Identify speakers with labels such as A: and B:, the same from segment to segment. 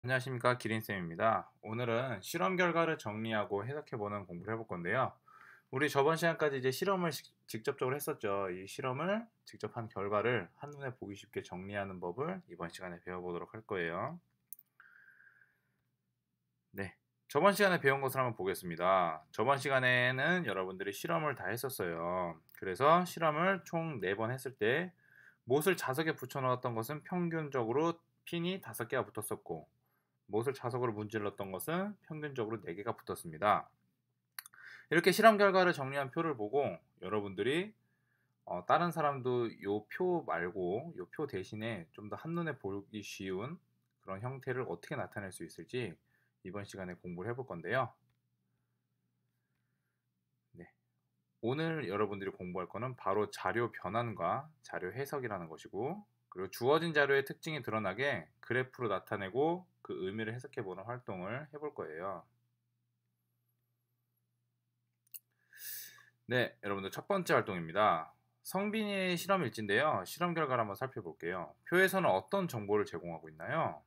A: 안녕하십니까, 기린쌤입니다. 오늘은 실험 결과를 정리하고 해석해보는 공부를 해볼 건데요. 우리 저번 시간까지 이제 실험을 직접적으로 했었죠. 이 실험을 직접 한 결과를 한눈에 보기 쉽게 정리하는 법을 이번 시간에 배워보도록 할 거예요. 네. 저번 시간에 배운 것을 한번 보겠습니다. 저번 시간에는 여러분들이 실험을 다 했었어요. 그래서 실험을 총 4번 했을 때 못을 자석에 붙여 넣었던 것은 평균적으로 핀이 5개가 붙었었고, 못을 자석으로 문질렀던 것은 평균적으로 4개가 붙었습니다. 이렇게 실험 결과를 정리한 표를 보고 여러분들이 다른 사람도 요 표 말고 요 표 대신에 좀 더 한눈에 보기 쉬운 그런 형태를 어떻게 나타낼 수 있을지 이번 시간에 공부를 해볼 건데요. 네. 오늘 여러분들이 공부할 거는 바로 자료 변환과 자료 해석이라는 것이고, 그리고 주어진 자료의 특징이 드러나게 그래프로 나타내고 그 의미를 해석해 보는 활동을 해볼 거예요. 네, 여러분들 첫 번째 활동입니다. 성빈이의 실험 일지인데요. 실험 결과를 한번 살펴볼게요. 표에서는 어떤 정보를 제공하고 있나요?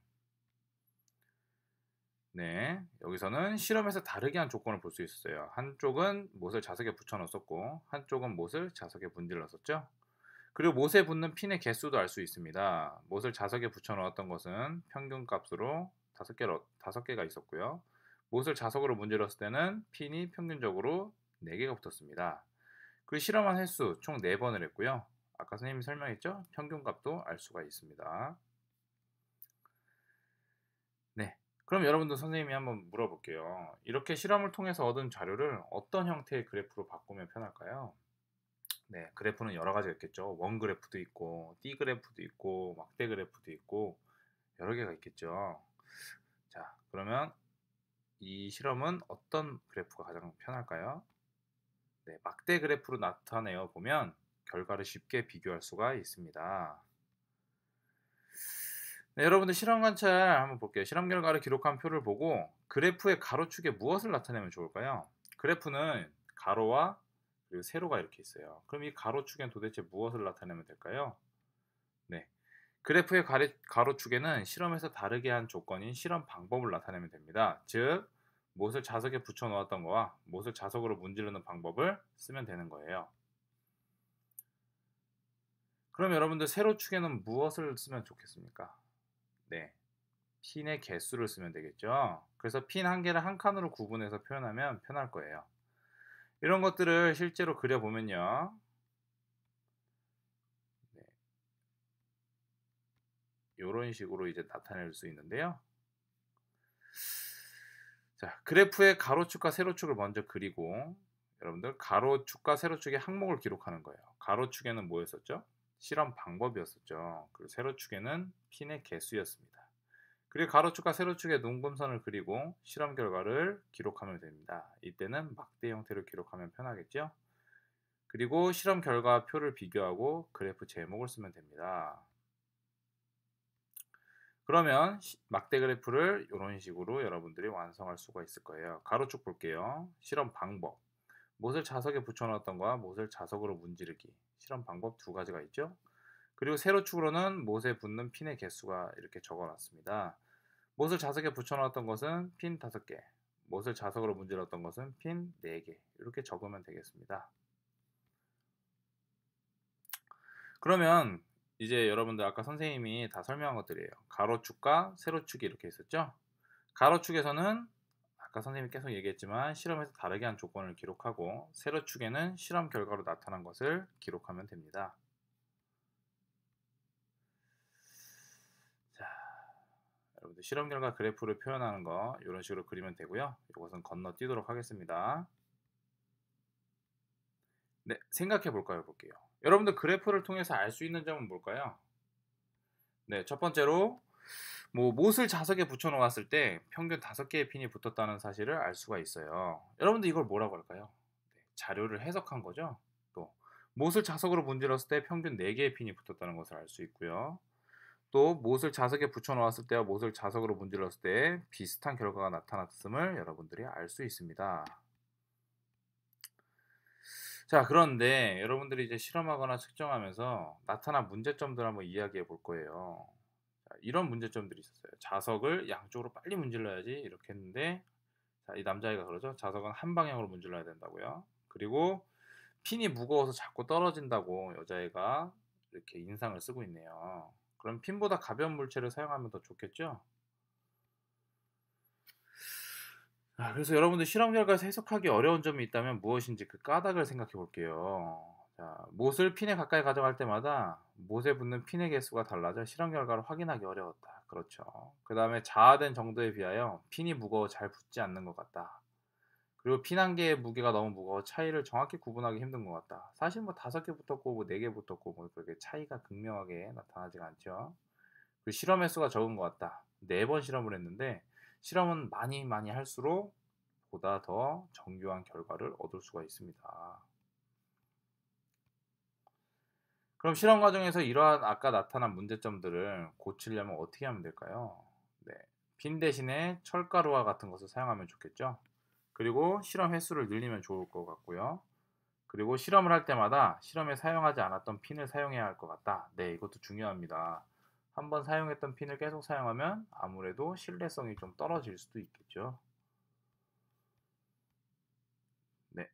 A: 네, 여기서는 실험에서 다르게 한 조건을 볼 수 있어요. 한쪽은 못을 자석에 붙여 넣었었고, 한쪽은 못을 자석에 문질렀었죠. 그리고 못에 붙는 핀의 개수도 알 수 있습니다. 못을 자석에 붙여 넣었던 것은 평균 값으로 5개가 있었고요. 못을 자석으로 문질렀을 때는 핀이 평균적으로 4개가 붙었습니다. 그리고 실험한 횟수 총 4번을 했고요. 아까 선생님이 설명했죠? 평균값도 알 수가 있습니다. 네. 그럼 여러분도 선생님이 한번 물어볼게요. 이렇게 실험을 통해서 얻은 자료를 어떤 형태의 그래프로 바꾸면 편할까요? 네, 그래프는 여러 가지가 있겠죠. 원 그래프도 있고, 띠 그래프도 있고, 막대 그래프도 있고, 여러 개가 있겠죠. 자, 그러면 이 실험은 어떤 그래프가 가장 편할까요? 네, 막대 그래프로 나타내어 보면 결과를 쉽게 비교할 수가 있습니다. 네, 여러분들 실험 관찰 한번 볼게요. 실험 결과를 기록한 표를 보고 그래프의 가로축에 무엇을 나타내면 좋을까요? 그래프는 가로와 그리고 세로가 이렇게 있어요. 그럼 이 가로축엔 도대체 무엇을 나타내면 될까요? 네, 그래프의 가로축에는 실험에서 다르게 한 조건인 실험 방법을 나타내면 됩니다. 즉, 못을 자석에 붙여 놓았던 거와 못을 자석으로 문지르는 방법을 쓰면 되는 거예요. 그럼 여러분들 세로축에는 무엇을 쓰면 좋겠습니까? 네, 핀의 개수를 쓰면 되겠죠. 그래서 핀 한 개를 한 칸으로 구분해서 표현하면 편할 거예요. 이런 것들을 실제로 그려보면요. 네, 이런 식으로 이제 나타낼 수 있는데요. 자, 그래프의 가로축과 세로축을 먼저 그리고 여러분들 가로축과 세로축의 항목을 기록하는 거예요. 가로축에는 뭐였었죠? 실험 방법이었었죠. 그리고 세로축에는 핀의 개수였습니다. 그리고 가로축과 세로축의 농금선을 그리고 실험 결과를 기록하면 됩니다. 이때는 막대 형태로 기록하면 편하겠죠? 그리고 실험 결과 표를 비교하고 그래프 제목을 쓰면 됩니다. 그러면 막대 그래프를 이런 식으로 여러분들이 완성할 수가 있을 거예요. 가로축 볼게요. 실험 방법. 못을 자석에 붙여 넣었던 거와 못을 자석으로 문지르기. 실험 방법 두 가지가 있죠. 그리고 세로축으로는 못에 붙는 핀의 개수가 이렇게 적어 놨습니다. 못을 자석에 붙여 넣었던 것은 핀 5개, 못을 자석으로 문질렀던 것은 핀 4개. 이렇게 적으면 되겠습니다. 그러면 이제 여러분들 아까 선생님이 다 설명한 것들이에요. 가로축과 세로축이 이렇게 있었죠. 가로축에서는 아까 선생님이 계속 얘기했지만 실험에서 다르게 한 조건을 기록하고, 세로축에는 실험 결과로 나타난 것을 기록하면 됩니다. 자, 여러분들 실험 결과 그래프를 표현하는 거 이런 식으로 그리면 되고요. 이것은 건너뛰도록 하겠습니다. 네, 생각해 볼게요. 여러분들 그래프를 통해서 알 수 있는 점은 뭘까요? 네, 첫 번째로 못을 자석에 붙여 놓았을 때 평균 5개의 핀이 붙었다는 사실을 알 수가 있어요. 여러분들 이걸 뭐라고 할까요? 네, 자료를 해석한 거죠. 또 못을 자석으로 문질렀을 때 평균 4개의 핀이 붙었다는 것을 알 수 있고요. 또 못을 자석에 붙여 놓았을 때와 못을 자석으로 문질렀을 때 비슷한 결과가 나타났음을 여러분들이 알 수 있습니다. 자, 그런데 여러분들이 이제 실험하거나 측정하면서 나타난 문제점들을 한번 이야기해 볼 거예요. 이런 문제점들이 있었어요. 자석을 양쪽으로 빨리 문질러야지 이렇게 했는데, 자, 이 남자애가 그러죠. 자석은 한 방향으로 문질러야 된다고요. 그리고 핀이 무거워서 자꾸 떨어진다고 여자애가 이렇게 인상을 쓰고 있네요. 그럼 핀보다 가벼운 물체를 사용하면 더 좋겠죠? 그래서 여러분들 실험 결과에서 해석하기 어려운 점이 있다면 무엇인지 그 까닭을 생각해 볼게요. 자, 못을 핀에 가까이 가져갈 때마다 못에 붙는 핀의 개수가 달라져 실험 결과를 확인하기 어려웠다. 그렇죠. 그 다음에 자아된 정도에 비하여 핀이 무거워 잘 붙지 않는 것 같다. 그리고 핀 한 개의 무게가 너무 무거워 차이를 정확히 구분하기 힘든 것 같다. 사실 뭐 5개 붙었고 뭐 4개 붙었고 뭐 그렇게 차이가 극명하게 나타나지가 않죠. 그리고 실험 횟수가 적은 것 같다. 4번 실험을 했는데 실험은 많이 할수록 보다 더 정교한 결과를 얻을 수가 있습니다. 그럼 실험 과정에서 이러한 아까 나타난 문제점들을 고치려면 어떻게 하면 될까요? 네, 핀 대신에 철가루와 같은 것을 사용하면 좋겠죠. 그리고 실험 횟수를 늘리면 좋을 것 같고요. 그리고 실험을 할 때마다 실험에 사용하지 않았던 핀을 사용해야 할 것 같다. 네, 이것도 중요합니다. 한번 사용했던 핀을 계속 사용하면 아무래도 신뢰성이 좀 떨어질 수도 있겠죠. 네,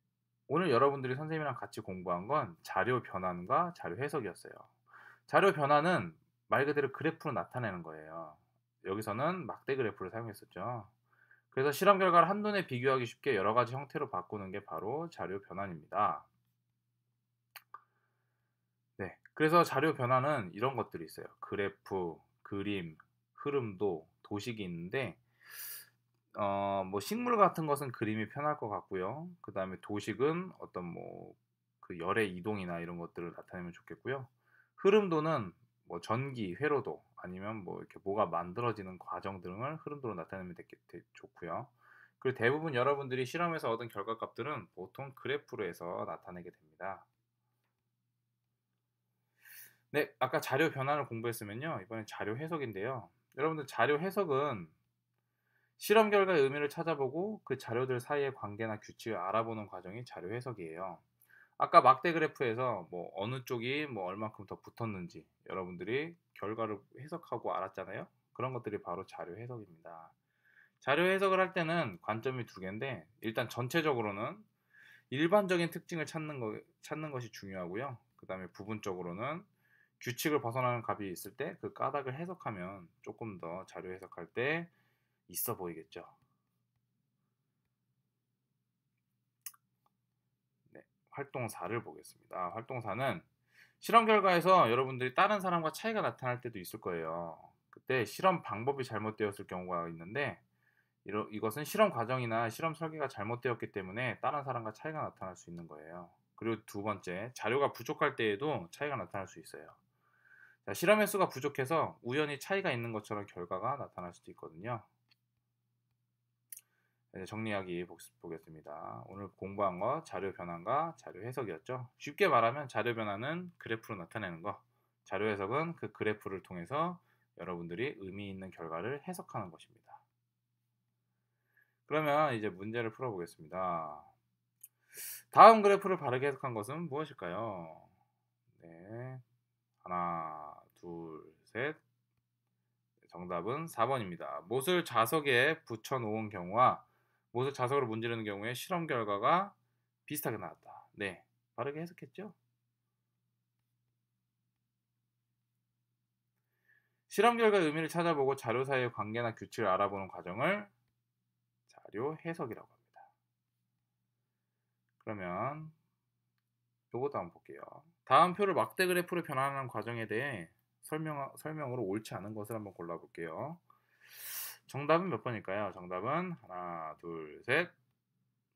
A: 오늘 여러분들이 선생님이랑 같이 공부한 건 자료 변환과 자료 해석이었어요. 자료 변환은 말 그대로 그래프로 나타내는 거예요. 여기서는 막대 그래프를 사용했었죠. 그래서 실험 결과를 한눈에 비교하기 쉽게 여러 가지 형태로 바꾸는 게 바로 자료 변환입니다. 네, 그래서 자료 변환은 이런 것들이 있어요. 그래프, 그림, 흐름도, 도식이 있는데 뭐 식물 같은 것은 그림이 편할 것 같고요. 그 다음에 도식은 어떤 뭐 그 열의 이동이나 이런 것들을 나타내면 좋겠고요. 흐름도는 뭐 전기, 회로도 아니면 뭐 이렇게 뭐가 만들어지는 과정 등을 흐름도로 나타내면 좋고요. 그리고 대부분 여러분들이 실험에서 얻은 결과값들은 보통 그래프로 해서 나타내게 됩니다. 네, 아까 자료 변환을 공부했으면요. 이번엔 자료 해석인데요. 여러분들 자료 해석은 실험 결과의 의미를 찾아보고 그 자료들 사이의 관계나 규칙을 알아보는 과정이 자료 해석이에요. 아까 막대 그래프에서 뭐 어느 쪽이 뭐 얼만큼 더 붙었는지 여러분들이 결과를 해석하고 알았잖아요. 그런 것들이 바로 자료 해석입니다. 자료 해석을 할 때는 관점이 두 개인데 일단 전체적으로는 일반적인 특징을 찾는 것이 중요하고요. 그 다음에 부분적으로는 규칙을 벗어나는 값이 있을 때 그 까닭을 해석하면 조금 더 자료 해석할 때 있어 보이겠죠. 네, 활동 4를 보겠습니다. 활동 4는 실험 결과에서 여러분들이 다른 사람과 차이가 나타날 때도 있을 거예요. 그때 실험 방법이 잘못되었을 경우가 있는데 이것은 실험 과정이나 실험 설계가 잘못되었기 때문에 다른 사람과 차이가 나타날 수 있는 거예요. 그리고 두 번째, 자료가 부족할 때에도 차이가 나타날 수 있어요. 자, 실험 횟수가 부족해서 우연히 차이가 있는 것처럼 결과가 나타날 수도 있거든요. 네, 정리하기 보겠습니다. 오늘 공부한 거 자료 변환과 자료 해석이었죠. 쉽게 말하면 자료 변환은 그래프로 나타내는 거, 자료 해석은 그 그래프를 통해서 여러분들이 의미 있는 결과를 해석하는 것입니다. 그러면 이제 문제를 풀어보겠습니다. 다음 그래프를 바르게 해석한 것은 무엇일까요? 네, 하나, 둘, 셋. 정답은 4번입니다. 못을 자석에 붙여 놓은 경우와 못을 자석으로 문지르는 경우에 실험 결과가 비슷하게 나왔다. 네, 바르게 해석했죠? 실험 결과의 의미를 찾아보고 자료 사이의 관계나 규칙을 알아보는 과정을 자료 해석이라고 합니다. 그러면 요것도 한번 볼게요. 다음 표를 막대 그래프로 변환하는 과정에 대해 설명으로 옳지 않은 것을 한번 골라볼게요. 정답은 몇 번일까요? 정답은 하나, 둘, 셋.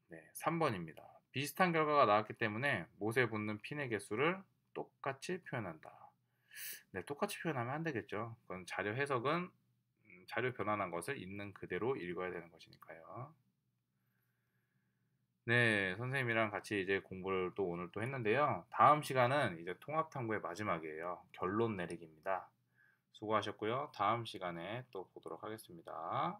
A: 네, 3번입니다. 비슷한 결과가 나왔기 때문에 못에 붙는 핀의 개수를 똑같이 표현한다. 네, 똑같이 표현하면 안 되겠죠. 그건 자료 해석은 자료 변환한 것을 있는 그대로 읽어야 되는 것이니까요. 네, 선생님이랑 같이 이제 공부를 또 오늘 또 했는데요. 다음 시간은 이제 통합탐구의 마지막이에요. 결론 내리기입니다. 수고하셨고요. 다음 시간에 또 보도록 하겠습니다.